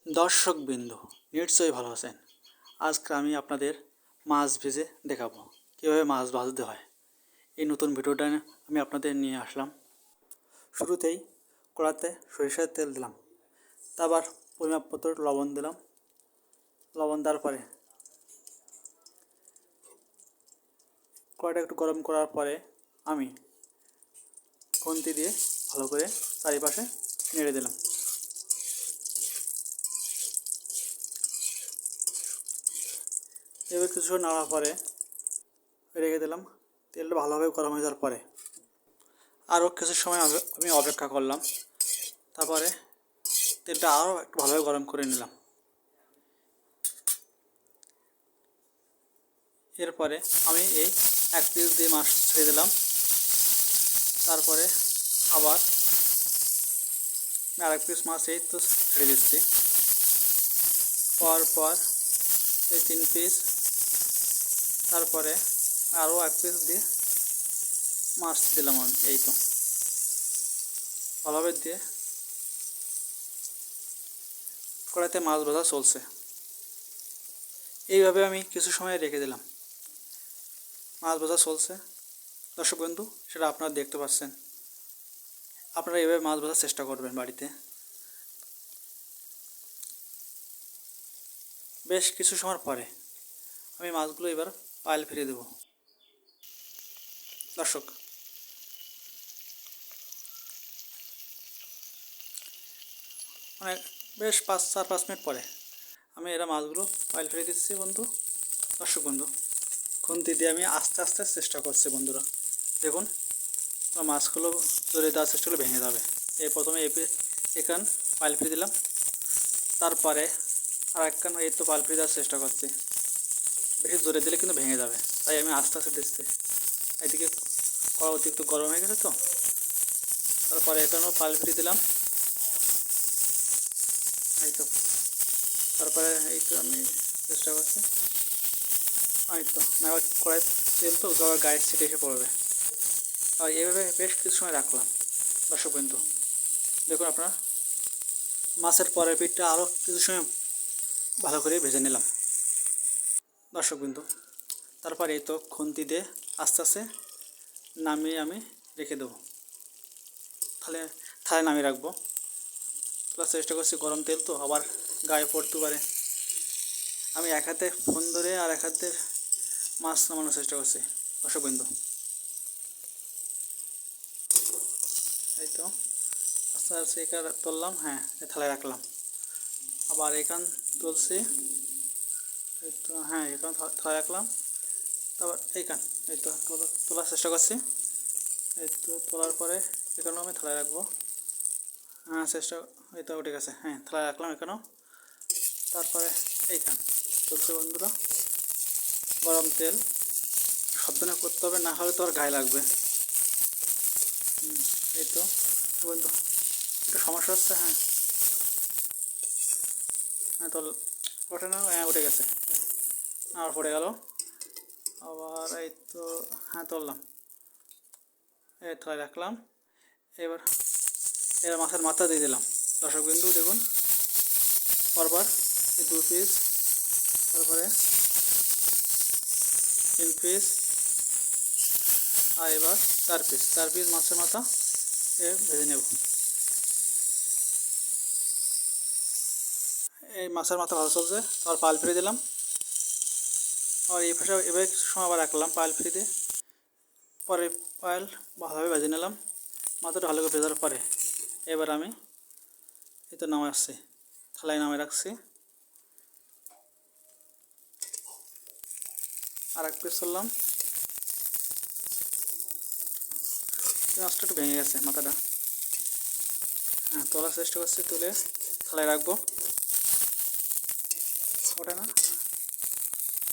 দর্শকবৃন্দ নিশ্চয়ই ভালো আছেন। আজকে আমি আপনাদের মাছ ভেজে দেখাবো কীভাবে মাছ ভাজতে হয়। এই নতুন ভিডিওটা আমি আপনাদের নিয়ে আসলাম। শুরুতেই কড়াতে সরিষার তেল দিলাম, তারপর পরিমাপ মতো লবণ দিলাম। লবণ দেওয়ার পরে কড়াইটা একটু গরম করার পরে আমি খুন্তি দিয়ে ভালো করে চারিপাশে নেড়ে দিলাম। এবার কিছু নাড়ার পরে রেখে দিলাম। তেলটা ভালোভাবে গরম হয়ে যাওয়ার পরে আরও কিছু সময় আমি অপেক্ষা করলাম। তারপরে তেলটা আরও একটু ভালোভাবে গরম করে নিলাম। এরপরে আমি এই এক পিস দিয়ে মাছ ছেড়ে দিলাম। তারপরে আবার আরেক পিস মাছ এই তো ছেড়ে দিচ্ছি। পর এই 3 পিস, তারপরে আরও এক পিস দিয়ে মাছ দিলাম। আমি এই তো ভালোভাবে দিয়ে কড়াইতে মাছ ভাজা চলছে। এইভাবে আমি কিছু সময় রেখে দিলাম। মাছ ভাজা চলছে দর্শক বন্ধু, সেটা আপনারা দেখতে পাচ্ছেন। আপনারা এইভাবে মাছ ভাজার চেষ্টা করবেন বাড়িতে। বেশ কিছু সময় পরে আমি মাছগুলো এবার পাইল ফিরিয়ে দেব। দর্শক মানে বেশ 4-5 মিনিট পরে আমি এরা মাছগুলো পাইল ফিরিয়ে দিচ্ছি বন্ধু। দর্শক বন্ধু, খুন্তি দিয়ে আমি আস্তে আস্তে চেষ্টা করছি বন্ধুরা। দেখুন মাছগুলো জোরে দেওয়ার চেষ্টা করলে ভেঙে যাবে। এই প্রথমে এখান পাইল ফিরিয়ে দিলাম, তারপরে আর এক কান এই তো পাইল ফিরিয়ে দেওয়ার চেষ্টা করছি। বেশি জোরে দিলে কিন্তু ভেঙে যাবে, তাই আমি আস্তে আস্তে দিচ্ছি। এদিকে কড়া অতিরিক্ত গরম হয়ে গেছে তো, তারপরে এখানেও পাইল ফিরিয়ে দিলাম। এই তো তারপরে এই তো আমি চেষ্টা করছি। এই তো না কড়াই তেল তো আবার গায়ে ছিটে এসে পড়বে। আর এইভাবে বেশ কিছু সময় রাখলাম দর্শক বিন্দু। দেখুন আপনারা মাছের পরের পিঠটা আরও কিছু সময় ভালো করে ভেজে নিলাম দর্শক বিন্দু। তারপর এই তো খুন্তি দিয়ে আস্তে আস্তে নামিয়ে আমি রেখে দেবো। থালে নামিয়ে রাখবো। তোলার চেষ্টা করছি, গরম তেল তো আবার গায়ে পড়তে পারে। আমি এক হাতে ফোন ধরে আর এক হাতে মাছ নামানোর চেষ্টা করছি দর্শক বিন্দু। এই তো আস্তে আস্তে এখানে তুললাম, হ্যাঁ থালায় রাখলাম। আবার এখান তুলছি, এই তো হ্যাঁ এখানে থালায় রাখলাম। তারপর এইখান এই তো তোলার চেষ্টা করছি। এই তো তোলার পরে এখানেও আমি থালায় রাখবো। হ্যাঁ চেষ্টা, এই তো উঠে গেছে, হ্যাঁ থালায় রাখলাম এখানেও। তারপরে এইখান চলছে বন্ধুরা গরম তেল। সাবধানে করতে হবে, না হলে তো আর গায়ে লাগবে। এই তো বন্ধু একটু সমস্যা হচ্ছে। হ্যাঁ হ্যাঁ তো ওঠে না, হ্যাঁ উঠে গেছে, আর পড়ে গেল আবার। এই তো হ্যাঁ তুললাম, এই থালায় রাখলাম। এবার মাছের মাথা দিয়ে দিলাম দর্শক বিন্দু। দেখুন পরপর এই 2 পিস, তারপরে 3 পিস, আর এবার 4 পিস মাছের মাথা ভেজে নেব। এই মাছের মাথা ভালো চলছে, তারপর পাল ফিরে দিলাম। আর এই পাশে এবার কিছু সময় আবার রাখলাম পাল ফিরে দিয়ে। পরে পাল ভালোভাবে ভেজে নিলাম। মাথাটা ভালো করে ভেজার পরে এবার আমি এই তো নামে আসছি, থালায় নামে রাখছি। আর এক পিস করলাম। মাছটা একটু ভেঙে গেছে মাথাটা, হ্যাঁ তোলার চেষ্টা করছি, তুলে থালায় রাখবো। ওটা না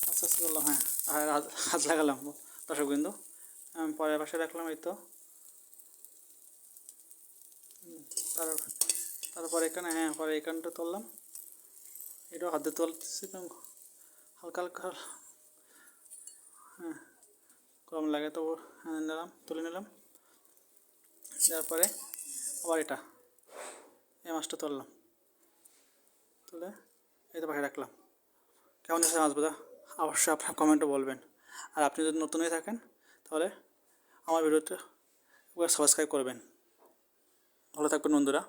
আস্তে আস্তে করলাম, হ্যাঁ আর হাত লাগালাম দর্শক বিন্দু। আমি পরের পাশে রাখলাম। এই তো তারপর এখানে, হ্যাঁ পরে এখানটা তুললাম। এটাও হাতে তুলতেছি হালকা হালকা, হ্যাঁ কম লাগে তো, হ্যাঁ নিলাম, তুলে নিলাম। তারপরে আবার এই মাছটা তুললাম। তুলে এই তো পাখি রাখলাম। কেমন আছে মাছগুলো অবশ্যই আপনার কমেন্টে বলবেন। আর আপনি যদি নতুন হয়ে থাকেন তাহলে আমার ভিডিওতে একবার সাবস্ক্রাইব করবেন। ভালো থাকবেন বন্ধুরা।